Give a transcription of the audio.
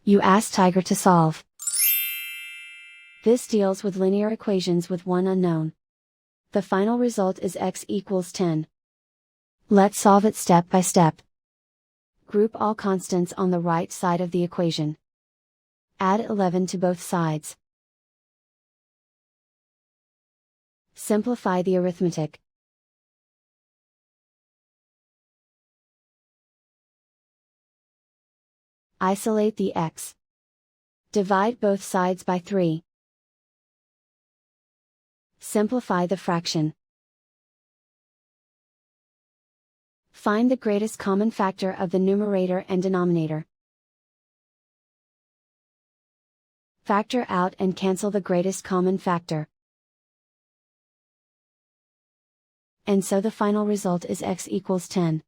You ask Tiger to solve. This deals with linear equations with one unknown. The final result is x equals 10. Let's solve it step by step. Group all constants on the right side of the equation. Add 11 to both sides. Simplify the arithmetic. Isolate the x. Divide both sides by 3. Simplify the fraction. Find the greatest common factor of the numerator and denominator. Factor out and cancel the greatest common factor. And so the final result is x equals 10.